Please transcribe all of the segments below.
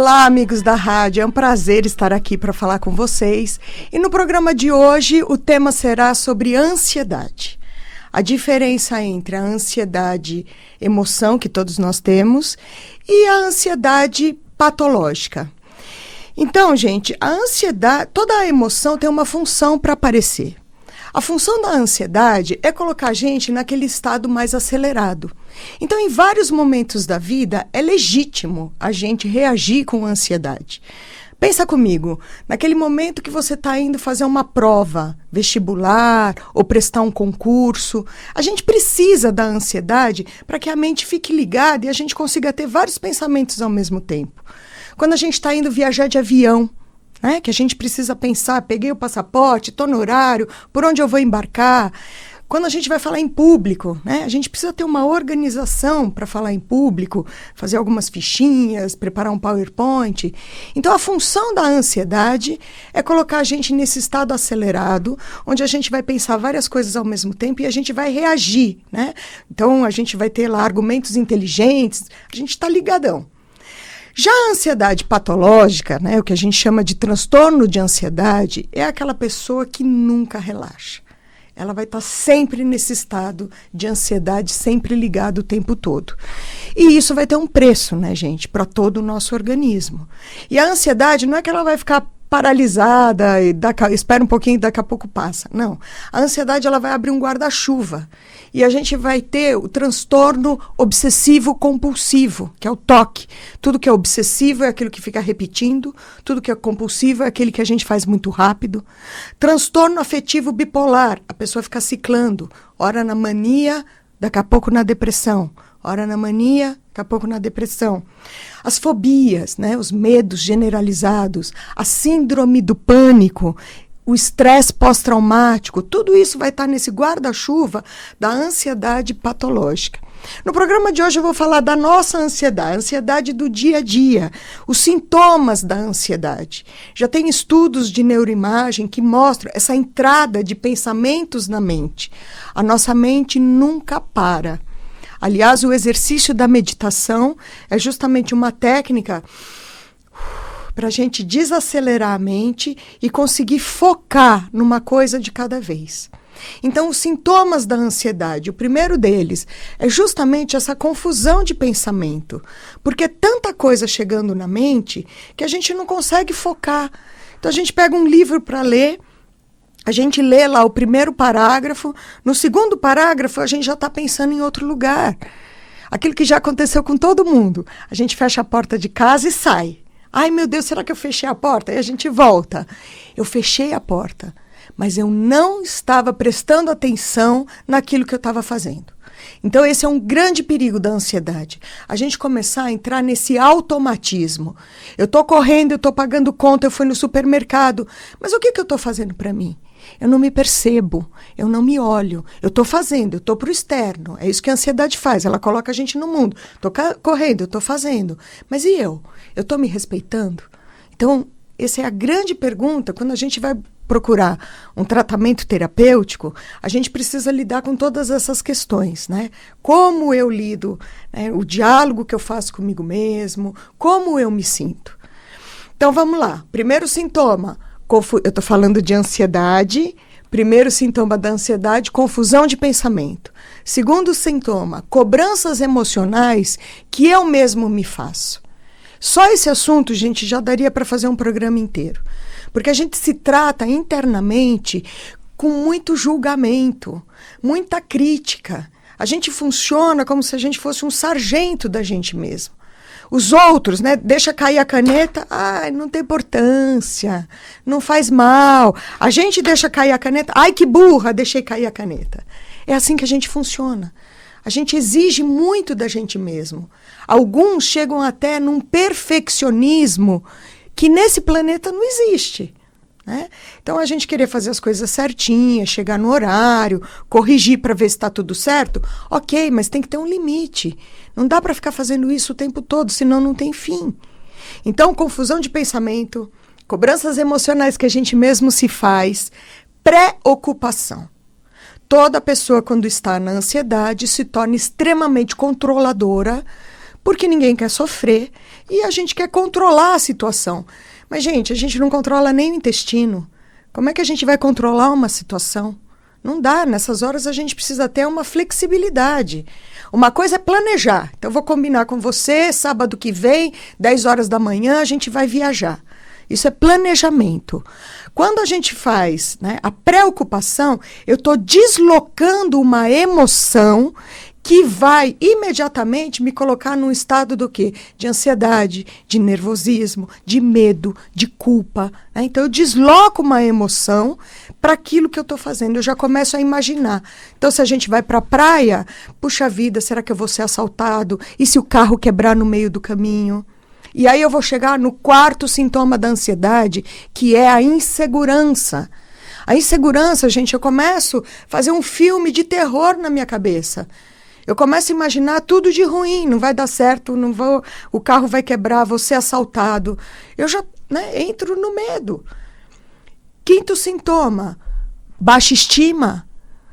Olá, amigos da rádio, é um prazer estar aqui para falar com vocês. E no programa de hoje, o tema será sobre ansiedade. A diferença entre a ansiedade, emoção que todos nós temos, e a ansiedade patológica. Então, gente, a ansiedade, toda a emoção tem uma função para aparecer. A função da ansiedade é colocar a gente naquele estado mais acelerado. Então, em vários momentos da vida, é legítimo a gente reagir com ansiedade. Pensa comigo, naquele momento que você está indo fazer uma prova vestibular ou prestar um concurso, a gente precisa da ansiedade para que a mente fique ligada e a gente consiga ter vários pensamentos ao mesmo tempo. Quando a gente está indo viajar de avião, né, que a gente precisa pensar, peguei o passaporte, estou no horário, por onde eu vou embarcar. Quando a gente vai falar em público, né, a gente precisa ter uma organização para falar em público, fazer algumas fichinhas, preparar um PowerPoint. Então, a função da ansiedade é colocar a gente nesse estado acelerado, onde a gente vai pensar várias coisas ao mesmo tempo e a gente vai reagir, né? Então, a gente vai ter lá argumentos inteligentes, a gente está ligadão. Já a ansiedade patológica, né, o que a gente chama de transtorno de ansiedade, é aquela pessoa que nunca relaxa. Ela vai estar sempre nesse estado de ansiedade, sempre ligado o tempo todo. E isso vai ter um preço, né, gente, para todo o nosso organismo. E a ansiedade não é que ela vai ficar paralisada, e espera um pouquinho e daqui a pouco passa. Não. A ansiedade ela vai abrir um guarda-chuva. E a gente vai ter o transtorno obsessivo-compulsivo, que é o TOC. Tudo que é obsessivo é aquilo que fica repetindo, tudo que é compulsivo é aquele que a gente faz muito rápido. Transtorno afetivo bipolar, a pessoa fica ciclando, ora na mania, daqui a pouco na depressão. Ora na mania, daqui a pouco na depressão. As fobias, né, os medos generalizados, a síndrome do pânico, o estresse pós-traumático, tudo isso vai estar nesse guarda-chuva da ansiedade patológica. No programa de hoje eu vou falar da nossa ansiedade, a ansiedade do dia a dia, os sintomas da ansiedade. Já tem estudos de neuroimagem que mostram essa entrada de pensamentos na mente. A nossa mente nunca para. Aliás, o exercício da meditação é justamente uma técnica para a gente desacelerar a mente e conseguir focar numa coisa de cada vez. Então, os sintomas da ansiedade, o primeiro deles é justamente essa confusão de pensamento, porque é tanta coisa chegando na mente que a gente não consegue focar. Então, a gente pega um livro para ler, a gente lê lá o primeiro parágrafo, no segundo parágrafo a gente já está pensando em outro lugar. Aquilo que já aconteceu com todo mundo. A gente fecha a porta de casa e sai. Ai, meu Deus, será que eu fechei a porta? Aí a gente volta. Eu fechei a porta, mas eu não estava prestando atenção naquilo que eu estava fazendo. Então, esse é um grande perigo da ansiedade. A gente começar a entrar nesse automatismo. Eu estou correndo, eu estou pagando conta, eu fui no supermercado. Mas o que eu estou fazendo para mim? Eu não me percebo, eu não me olho. Eu estou fazendo, eu estou para o externo. É isso que a ansiedade faz, ela coloca a gente no mundo. Estou correndo, eu estou fazendo. Mas e eu? Eu estou me respeitando? Então, essa é a grande pergunta. Quando a gente vai procurar um tratamento terapêutico, a gente precisa lidar com todas essas questões, né? Como eu lido, né? O diálogo que eu faço comigo mesmo, como eu me sinto. Então, vamos lá. Primeiro sintoma, eu estou falando de ansiedade. Primeiro sintoma da ansiedade, confusão de pensamento. Segundo sintoma, cobranças emocionais que eu mesmo me faço. Só esse assunto, gente, já daria para fazer um programa inteiro. Porque a gente se trata internamente com muito julgamento, muita crítica. A gente funciona como se a gente fosse um sargento da gente mesmo. Os outros, né, deixa cair a caneta, ai, não tem importância, não faz mal. A gente deixa cair a caneta, ai, que burra, deixei cair a caneta. É assim que a gente funciona. A gente exige muito da gente mesmo. Alguns chegam até num perfeccionismo que nesse planeta não existe, né? Então, a gente querer fazer as coisas certinhas, chegar no horário, corrigir para ver se está tudo certo, ok, mas tem que ter um limite. Não dá para ficar fazendo isso o tempo todo, senão não tem fim. Então, confusão de pensamento, cobranças emocionais que a gente mesmo se faz, preocupação. Toda pessoa, quando está na ansiedade, se torna extremamente controladora, porque ninguém quer sofrer e a gente quer controlar a situação. Mas, gente, a gente não controla nem o intestino. Como é que a gente vai controlar uma situação? Não dá. Nessas horas a gente precisa ter uma flexibilidade. Uma coisa é planejar. Então, eu vou combinar com você, sábado que vem, 10 horas da manhã, a gente vai viajar. Isso é planejamento. Quando a gente faz, né, a preocupação, eu estou deslocando uma emoção que vai imediatamente me colocar num estado do quê? De ansiedade, de nervosismo, de medo, de culpa. Né? Então, eu desloco uma emoção para aquilo que eu estou fazendo. Eu já começo a imaginar. Então, se a gente vai para a praia, puxa vida, será que eu vou ser assaltado? E se o carro quebrar no meio do caminho? E aí eu vou chegar no quarto sintoma da ansiedade, que é a insegurança. A insegurança, gente, eu começo a fazer um filme de terror na minha cabeça. Eu começo a imaginar tudo de ruim, não vai dar certo, não vou, o carro vai quebrar, vou ser assaltado. Eu já, né, entro no medo. Quinto sintoma, baixa estima.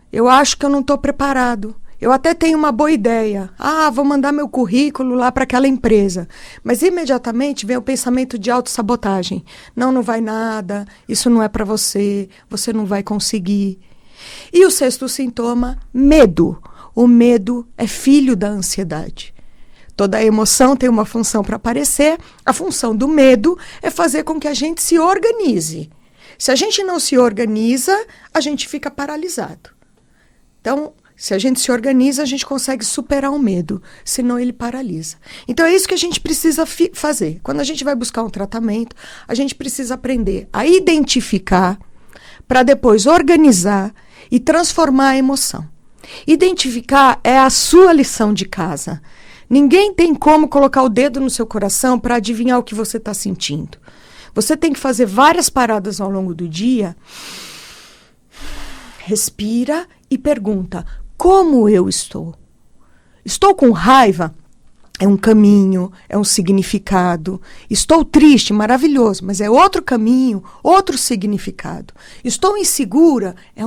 Eu acho que eu não estou preparado. Eu até tenho uma boa ideia. Vou mandar meu currículo lá para aquela empresa. Mas imediatamente vem o pensamento de autossabotagem. Não vai nada, isso não é para você, você não vai conseguir. E o sexto sintoma, medo. O medo é filho da ansiedade. Toda emoção tem uma função para aparecer. A função do medo é fazer com que a gente se organize. Se a gente não se organiza, a gente fica paralisado. Então, se a gente se organiza, a gente consegue superar o medo, senão ele paralisa. Então, é isso que a gente precisa fazer. Quando a gente vai buscar um tratamento, a gente precisa aprender a identificar para depois organizar e transformar a emoção. Identificar é a sua lição de casa. Ninguém tem como colocar o dedo no seu coração para adivinhar o que você está sentindo. Você tem que fazer várias paradas ao longo do dia. Respira e pergunta: como eu estou? Estou com raiva? É um caminho, é um significado. Estou triste, maravilhoso, mas é outro caminho, outro significado. Estou insegura, é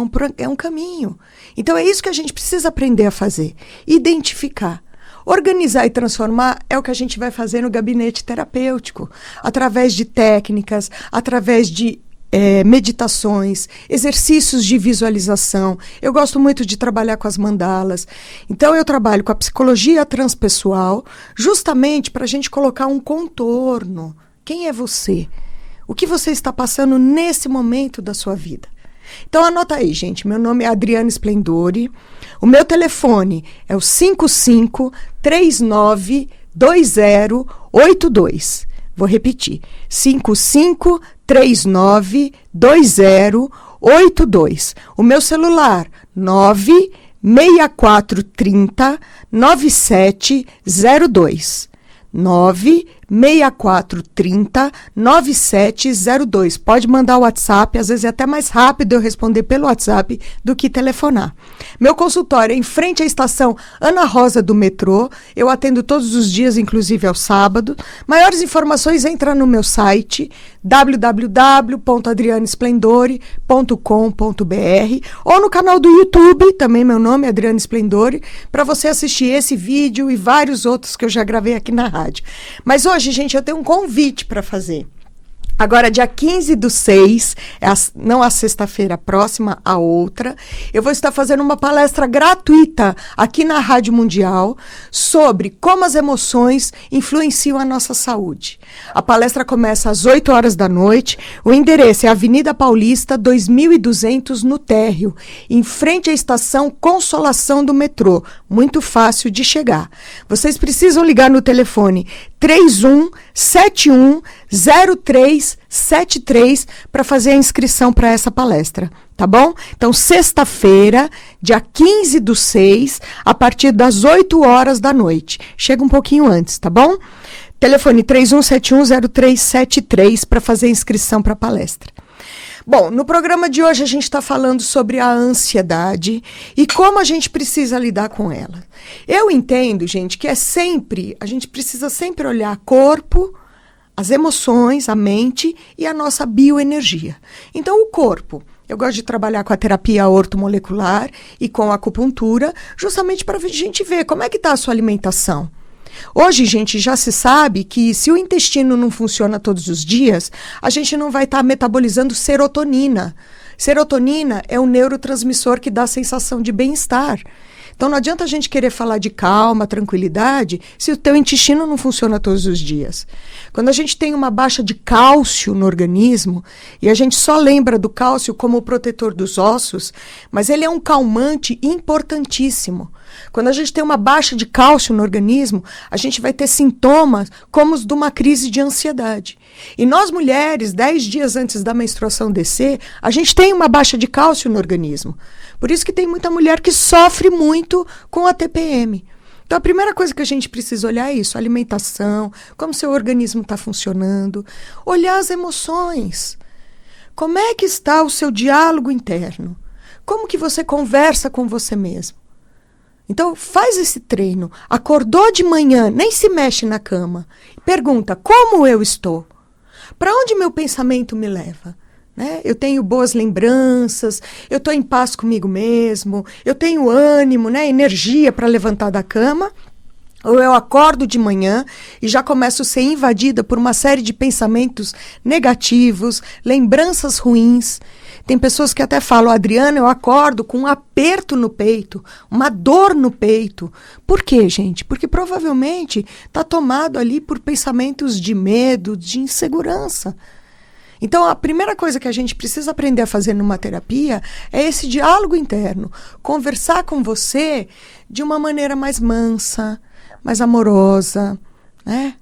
um caminho. Então é isso que a gente precisa aprender a fazer. Identificar. Organizar e transformar é o que a gente vai fazer no gabinete terapêutico, através de técnicas, através de meditações, exercícios de visualização. Eu gosto muito de trabalhar com as mandalas. Então, eu trabalho com a psicologia transpessoal justamente para a gente colocar um contorno. Quem é você? O que você está passando nesse momento da sua vida? Então, anota aí, gente. Meu nome é Adriana Splendori. O meu telefone é o 55392082. Vou repetir. 55392082. O meu celular, 964309702. 964309702. Pode mandar o WhatsApp, às vezes é até mais rápido eu responder pelo WhatsApp do que telefonar. Meu consultório é em frente à estação Ana Rosa do metrô. Eu atendo todos os dias, inclusive ao sábado. Maiores informações, entra no meu site www.adrianesplendori.com.br ou no canal do YouTube, também meu nome é Adriana Splendori, para você assistir esse vídeo e vários outros que eu já gravei aqui na rádio. Mas hoje, gente, eu tenho um convite para fazer. Agora, dia 15/6, não a sexta-feira próxima, a outra, eu vou estar fazendo uma palestra gratuita aqui na Rádio Mundial sobre como as emoções influenciam a nossa saúde. A palestra começa às 8 horas da noite. O endereço é Avenida Paulista, 2200, no térreo, em frente à estação Consolação do metrô. Muito fácil de chegar. Vocês precisam ligar no telefone 31710373 para fazer a inscrição para essa palestra, tá bom? Então, sexta-feira, dia 15/6, a partir das 8 horas da noite. Chega um pouquinho antes, tá bom? Telefone 31710373 para fazer a inscrição para a palestra. Bom, no programa de hoje a gente está falando sobre a ansiedade e como a gente precisa lidar com ela. Eu entendo, gente, que a gente precisa sempre olhar corpo, as emoções, a mente e a nossa bioenergia. Então, o corpo, eu gosto de trabalhar com a terapia ortomolecular e com a acupuntura, justamente para a gente ver como é que está a sua alimentação. Hoje, gente, já se sabe que se o intestino não funciona todos os dias, a gente não vai estar metabolizando serotonina. Serotonina é um neurotransmissor que dá a sensação de bem-estar. Então não adianta a gente querer falar de calma, tranquilidade, se o teu intestino não funciona todos os dias. Quando a gente tem uma baixa de cálcio no organismo, e a gente só lembra do cálcio como o protetor dos ossos, mas ele é um calmante importantíssimo. Quando a gente tem uma baixa de cálcio no organismo, a gente vai ter sintomas como os de uma crise de ansiedade. E nós mulheres, 10 dias antes da menstruação descer, a gente tem uma baixa de cálcio no organismo. Por isso que tem muita mulher que sofre muito com a TPM. Então, a primeira coisa que a gente precisa olhar é isso, alimentação, como seu organismo está funcionando, olhar as emoções. Como é que está o seu diálogo interno? Como que você conversa com você mesmo? Então, faz esse treino. Acordou de manhã, nem se mexe na cama. Pergunta, como eu estou? Para onde meu pensamento me leva? Né? Eu tenho boas lembranças, eu estou em paz comigo mesmo, eu tenho ânimo, né, energia para levantar da cama, ou eu acordo de manhã e já começo a ser invadida por uma série de pensamentos negativos, lembranças ruins. Tem pessoas que até falam, Adriana, eu acordo com um aperto no peito, uma dor no peito. Por quê, gente? Porque provavelmente está tomado ali por pensamentos de medo, de insegurança. Então, a primeira coisa que a gente precisa aprender a fazer numa terapia é esse diálogo interno. Conversar com você de uma maneira mais mansa, mais amorosa, né?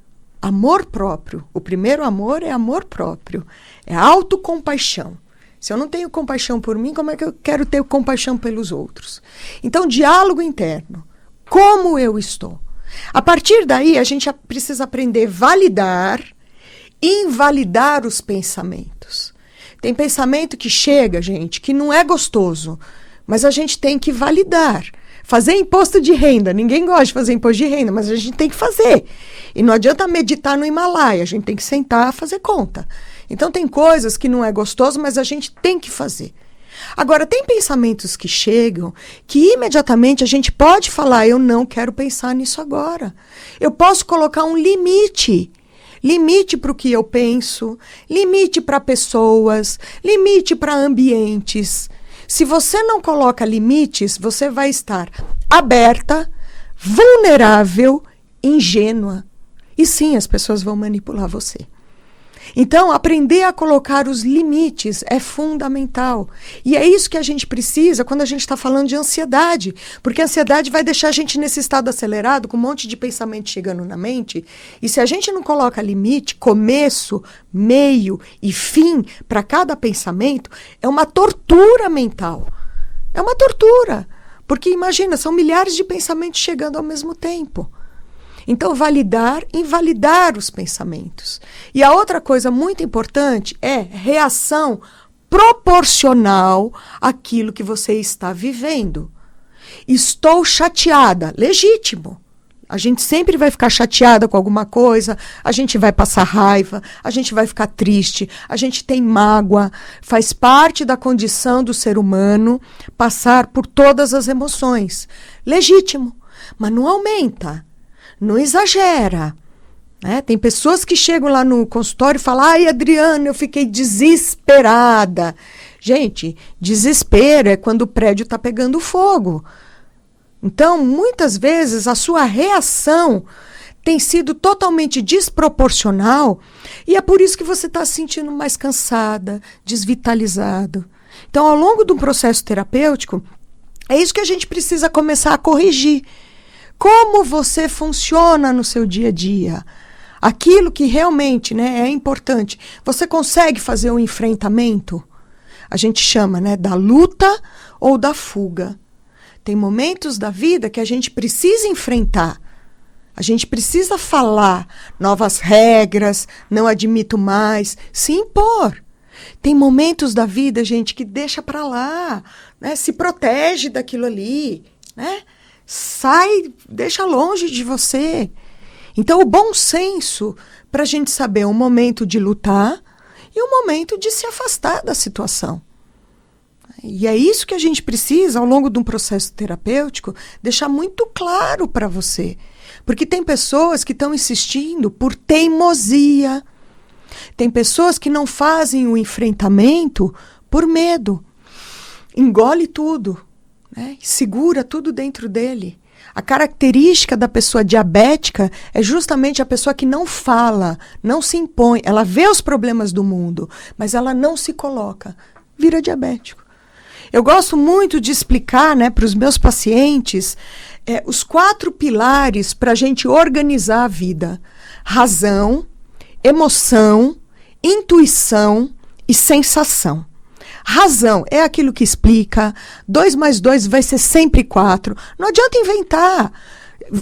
Amor próprio. O primeiro amor é amor próprio. É autocompaixão. Se eu não tenho compaixão por mim, como é que eu quero ter compaixão pelos outros? Então, diálogo interno. Como eu estou? A partir daí, a gente precisa aprender a validar, invalidar os pensamentos. Tem pensamento que chega, gente, que não é gostoso, mas a gente tem que validar. Fazer imposto de renda. Ninguém gosta de fazer imposto de renda, mas a gente tem que fazer. E não adianta meditar no Himalaia, a gente tem que sentar e fazer conta. Então tem coisas que não é gostoso, mas a gente tem que fazer. Agora, tem pensamentos que chegam que imediatamente a gente pode falar, eu não quero pensar nisso agora. Eu posso colocar um limite. Limite para o que eu penso, limite para pessoas, limite para ambientes. Se você não coloca limites, você vai estar aberta, vulnerável, ingênua. E sim, as pessoas vão manipular você. Então, aprender a colocar os limites é fundamental. E é isso que a gente precisa quando a gente está falando de ansiedade. Porque a ansiedade vai deixar a gente nesse estado acelerado, com um monte de pensamento chegando na mente. E se a gente não coloca limite, começo, meio e fim para cada pensamento, é uma tortura mental. É uma tortura. Porque imagina, são milhares de pensamentos chegando ao mesmo tempo. Então, validar, invalidar os pensamentos. E a outra coisa muito importante é reação proporcional àquilo que você está vivendo. Estou chateada, legítimo. A gente sempre vai ficar chateada com alguma coisa, a gente vai passar raiva, a gente vai ficar triste, a gente tem mágoa. Faz parte da condição do ser humano passar por todas as emoções. Legítimo, mas não aumenta. Não exagera. Né? Tem pessoas que chegam lá no consultório e falam, ai, Adriana, eu fiquei desesperada. Gente, desespero é quando o prédio está pegando fogo. Então, muitas vezes, a sua reação tem sido totalmente desproporcional e é por isso que você está se sentindo mais cansada, desvitalizado. Então, ao longo de um processo terapêutico, é isso que a gente precisa começar a corrigir. Como você funciona no seu dia a dia? Aquilo que realmente, né, é importante. Você consegue fazer um enfrentamento? A gente chama, né, da luta ou da fuga. Tem momentos da vida que a gente precisa enfrentar. A gente precisa falar novas regras, não admito mais, se impor. Tem momentos da vida, gente, que deixa para lá, né, se protege daquilo ali, né? Sai, deixa longe de você. Então, o bom senso para a gente saber o momento de lutar e o momento de se afastar da situação. E é isso que a gente precisa, ao longo de um processo terapêutico, deixar muito claro para você. Porque tem pessoas que estão insistindo por teimosia. Tem pessoas que não fazem o enfrentamento por medo. Engole tudo, né? Segura tudo dentro dele. A característica da pessoa diabética é justamente a pessoa que não fala, não se impõe. Ela vê os problemas do mundo, mas ela não se coloca. Vira diabético. Eu gosto muito de explicar, né, para os meus pacientes os 4 pilares para a gente organizar a vida. Razão, emoção, intuição e sensação. Razão é aquilo que explica, 2 mais 2 vai ser sempre 4. Não adianta inventar.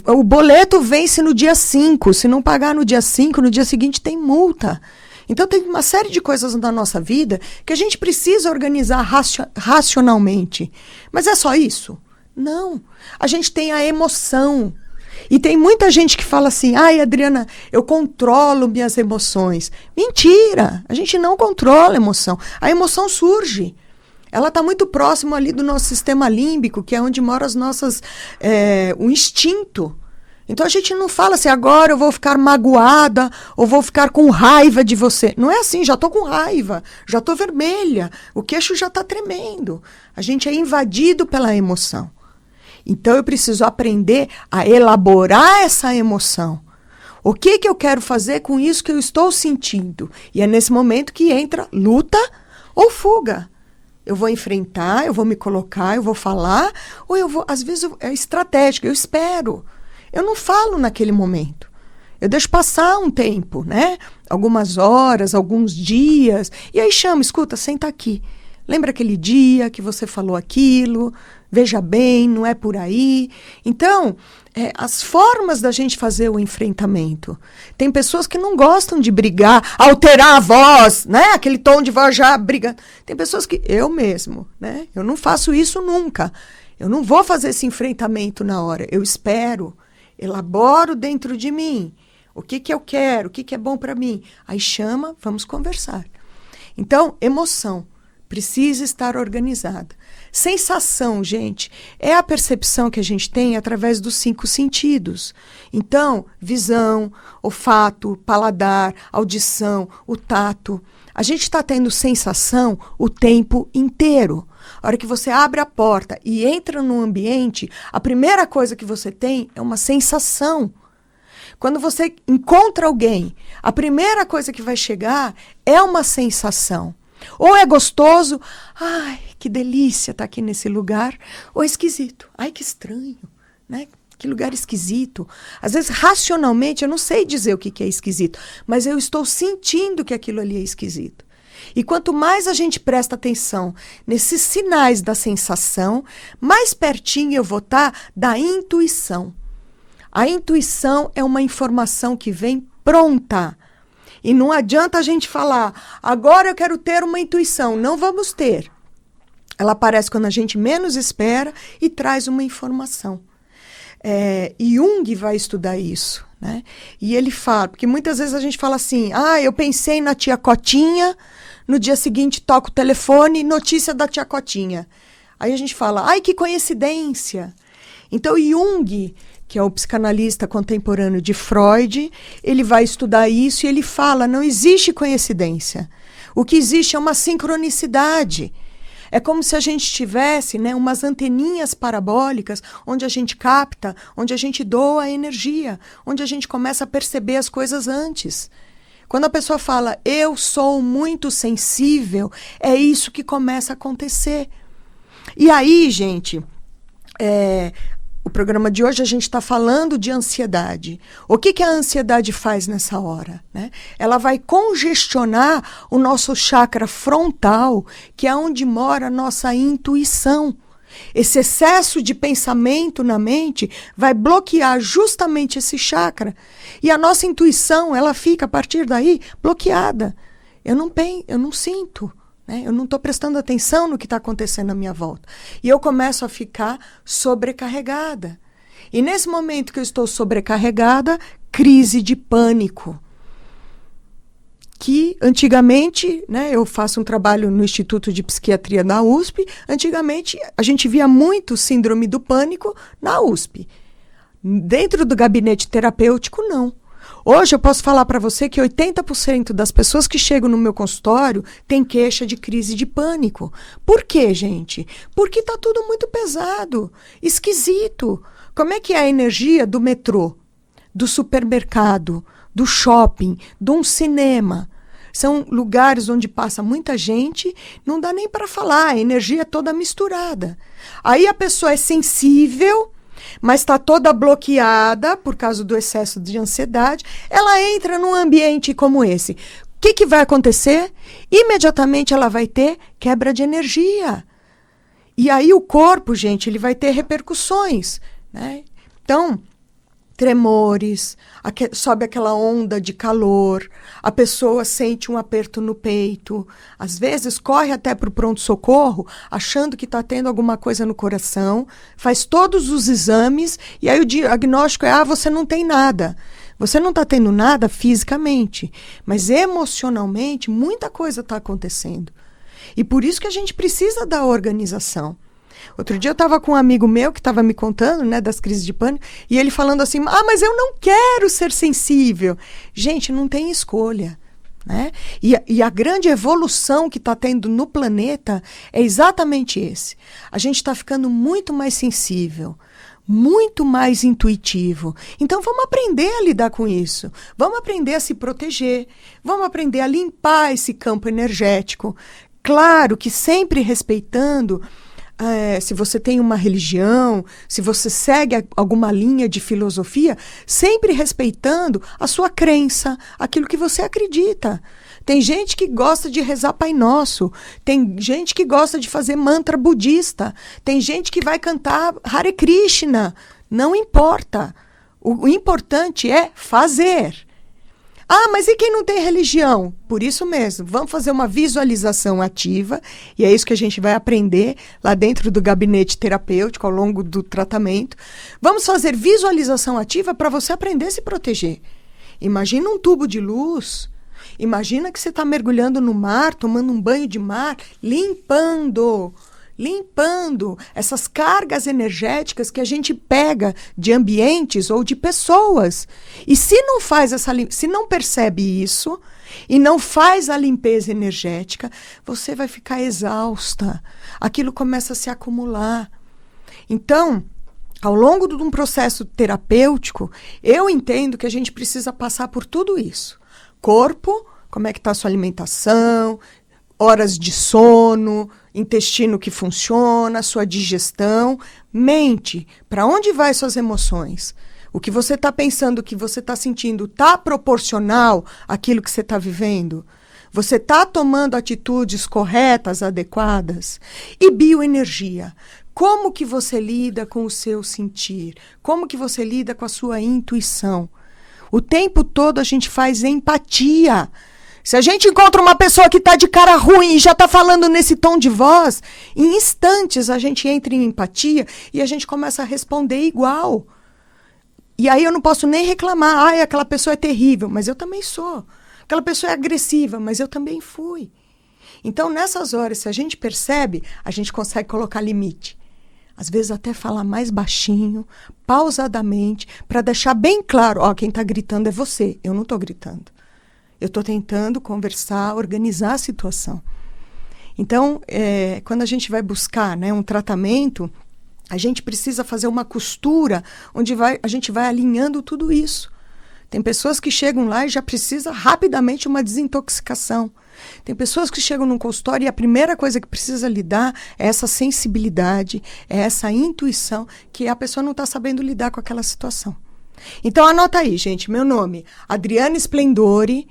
O boleto vence no dia 5. Se não pagar no dia 5, no dia seguinte tem multa. Então tem uma série de coisas na nossa vida que a gente precisa organizar racionalmente. Mas é só isso? Não. A gente tem a emoção. E tem muita gente que fala assim, ai, Adriana, eu controlo minhas emoções. Mentira! A gente não controla a emoção. A emoção surge. Ela está muito próxima ali do nosso sistema límbico, que é onde mora as nossas, o instinto. Então a gente não fala assim, agora eu vou ficar magoada ou vou ficar com raiva de você. Não é assim, já estou com raiva, já estou vermelha, o queixo já está tremendo. A gente é invadido pela emoção. Então eu preciso aprender a elaborar essa emoção. O que eu quero fazer com isso que eu estou sentindo? E é nesse momento que entra luta ou fuga. Eu vou enfrentar, eu vou me colocar, eu vou falar, ou eu vou, às vezes é estratégico, eu espero. Eu não falo naquele momento. Eu deixo passar um tempo, né? Algumas horas, alguns dias, e aí chamo, escuta, senta aqui. Lembra aquele dia que você falou aquilo? Veja bem, não é por aí. Então, as formas da gente fazer o enfrentamento. Tem pessoas que não gostam de brigar, alterar a voz, né? Aquele tom de voz já brigando. Tem pessoas que, eu mesmo, né? Eu não faço isso nunca. Eu não vou fazer esse enfrentamento na hora. Eu espero, elaboro dentro de mim. O que eu quero, o que é bom para mim. Aí chama, vamos conversar. Então, emoção. Precisa estar organizada. Sensação, gente, é a percepção que a gente tem através dos 5 sentidos. Então, visão, olfato, paladar, audição, o tato. A gente está tendo sensação o tempo inteiro. A hora que você abre a porta e entra no ambiente, a primeira coisa que você tem é uma sensação. Quando você encontra alguém, a primeira coisa que vai chegar é uma sensação. Ou é gostoso, ai, que delícia estar aqui nesse lugar, ou é esquisito, ai, que estranho, né? Que lugar esquisito. Às vezes, racionalmente, eu não sei dizer o que é esquisito, mas eu estou sentindo que aquilo ali é esquisito. E quanto mais a gente presta atenção nesses sinais da sensação, mais pertinho eu vou estar da intuição. A intuição é uma informação que vem pronta. E não adianta a gente falar, agora eu quero ter uma intuição. Não vamos ter. Ela aparece quando a gente menos espera e traz uma informação. Jung vai estudar isso, né? E ele fala, porque muitas vezes a gente fala assim, eu pensei na tia Cotinha, no dia seguinte toco o telefone, notícia da tia Cotinha. Aí a gente fala, ai, que coincidência. Então Jung, que é o psicanalista contemporâneo de Freud, ele vai estudar isso e ele fala, não existe coincidência. O que existe é uma sincronicidade. É como se a gente tivesse, né, umas anteninhas parabólicas onde a gente capta, onde a gente doa a energia, onde a gente começa a perceber as coisas antes. Quando a pessoa fala, eu sou muito sensível, é isso que começa a acontecer. E aí, gente, o programa de hoje a gente está falando de ansiedade. O que a ansiedade faz nessa hora, né? Ela vai congestionar o nosso chakra frontal, que é onde mora a nossa intuição. Esse excesso de pensamento na mente vai bloquear justamente esse chakra. E a nossa intuição, ela fica, a partir daí, bloqueada. Eu não sinto. Né? Eu não estou prestando atenção no que está acontecendo à minha volta. E eu começo a ficar sobrecarregada. E nesse momento que eu estou sobrecarregada, crise de pânico. Que antigamente, né, eu faço um trabalho no Instituto de Psiquiatria da USP, antigamente a gente via muito síndrome do pânico na USP. Dentro do gabinete terapêutico, não. Hoje eu posso falar para você que 80% das pessoas que chegam no meu consultório têm queixa de crise de pânico. Por quê, gente? Porque está tudo muito pesado, esquisito. Como é que é a energia do metrô, do supermercado, do shopping, de um cinema? São lugares onde passa muita gente, não dá nem para falar, a energia é toda misturada. Aí a pessoa é sensível, mas está toda bloqueada por causa do excesso de ansiedade. Ela entra num ambiente como esse. O que vai acontecer? Imediatamente ela vai ter quebra de energia. E aí o corpo, gente, ele vai ter repercussões, né? Então, tremores, sobe aquela onda de calor, a pessoa sente um aperto no peito, às vezes corre até para o pronto-socorro, achando que está tendo alguma coisa no coração, faz todos os exames, e aí o diagnóstico é, você não tem nada. Você não está tendo nada fisicamente, mas emocionalmente muita coisa está acontecendo. E por isso que a gente precisa da organização. Outro dia eu estava com um amigo meu que estava me contando, né, das crises de pânico, e ele falando assim, mas eu não quero ser sensível. Gente, não tem escolha, né? E a grande evolução que está tendo no planeta é exatamente esse. A gente está ficando muito mais sensível, muito mais intuitivo. Então vamos aprender a lidar com isso. Vamos aprender a se proteger. Vamos aprender a limpar esse campo energético. Claro que sempre respeitando... se você tem uma religião, se você segue alguma linha de filosofia, sempre respeitando a sua crença, aquilo que você acredita. Tem gente que gosta de rezar Pai Nosso, tem gente que gosta de fazer mantra budista, tem gente que vai cantar Hare Krishna. Não importa. O importante é fazer. Mas e quem não tem religião? Por isso mesmo, vamos fazer uma visualização ativa, e é isso que a gente vai aprender lá dentro do gabinete terapêutico, ao longo do tratamento. Vamos fazer visualização ativa para você aprender a se proteger. Imagina um tubo de luz, imagina que você está mergulhando no mar, tomando um banho de mar, limpando essas cargas energéticas que a gente pega de ambientes ou de pessoas. E se não faz se não percebe isso e não faz a limpeza energética, você vai ficar exausta. Aquilo começa a se acumular. Então, ao longo de um processo terapêutico, eu entendo que a gente precisa passar por tudo isso. Corpo, como é que está a sua alimentação, horas de sono, intestino que funciona, sua digestão. Mente, para onde vai suas emoções? O que você está pensando, o que você está sentindo, está proporcional àquilo que você está vivendo? Você está tomando atitudes corretas, adequadas? E bioenergia. Como que você lida com o seu sentir? Como que você lida com a sua intuição? O tempo todo a gente faz empatia. Se a gente encontra uma pessoa que está de cara ruim e já está falando nesse tom de voz, em instantes a gente entra em empatia e a gente começa a responder igual. E aí eu não posso nem reclamar, aquela pessoa é terrível, mas eu também sou. Aquela pessoa é agressiva, mas eu também fui. Então, nessas horas, se a gente percebe, a gente consegue colocar limite. Às vezes até falar mais baixinho, pausadamente, para deixar bem claro, quem está gritando é você, eu não estou gritando. Eu estou tentando conversar, organizar a situação. Então, quando a gente vai buscar, né, um tratamento, a gente precisa fazer uma costura onde a gente vai alinhando tudo isso. Tem pessoas que chegam lá e já precisa rapidamente uma desintoxicação. Tem pessoas que chegam num consultório e a primeira coisa que precisa lidar é essa sensibilidade, é essa intuição que a pessoa não está sabendo lidar com aquela situação. Então, anota aí, gente, meu nome, Adriana Splendore.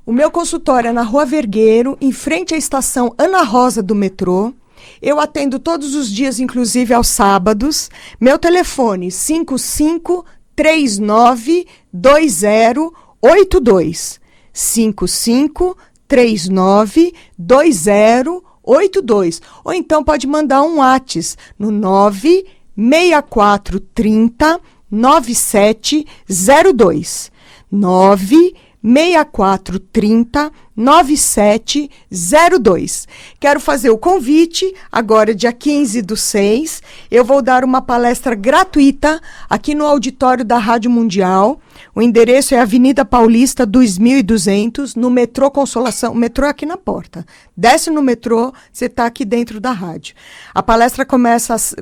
O meu consultório é na Rua Vergueiro, em frente à estação Ana Rosa do metrô. Eu atendo todos os dias, inclusive aos sábados. Meu telefone, 55392082. 55392082. Ou então pode mandar um WhatsApp no 96430 9702. 96430 9702. Quero fazer o convite, agora dia 15/6, eu vou dar uma palestra gratuita aqui no auditório da Rádio Mundial. O endereço é Avenida Paulista 2200, no metrô Consolação. O metrô é aqui na porta. Desce no metrô, você está aqui dentro da rádio. A palestra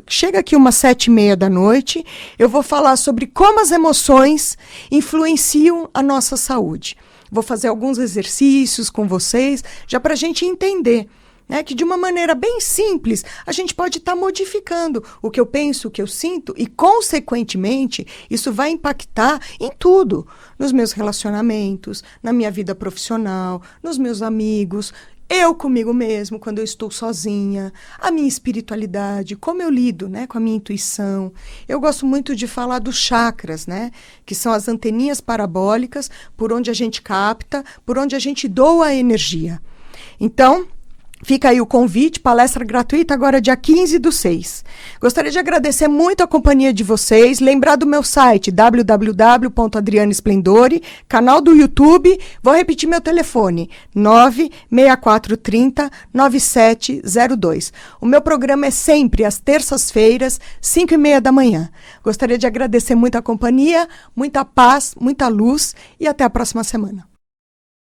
chega aqui umas 7:30 da noite. Eu vou falar sobre como as emoções influenciam a nossa saúde. Vou fazer alguns exercícios com vocês, já para a gente entender, né, que de uma maneira bem simples, a gente pode estar modificando o que eu penso, o que eu sinto, e, consequentemente, isso vai impactar em tudo. Nos meus relacionamentos, na minha vida profissional, nos meus amigos, eu comigo mesmo, quando eu estou sozinha, a minha espiritualidade, como eu lido, né, com a minha intuição. Eu gosto muito de falar dos chakras, né, que são as anteninhas parabólicas, por onde a gente capta, por onde a gente doa a energia. Então, fica aí o convite, palestra gratuita agora dia 15/6. Gostaria de agradecer muito a companhia de vocês, lembrar do meu site www.adrianesplendore, canal do YouTube, vou repetir meu telefone, 96430-9702. O meu programa é sempre às terças-feiras, 5:30 da manhã. Gostaria de agradecer muito a companhia, muita paz, muita luz e até a próxima semana.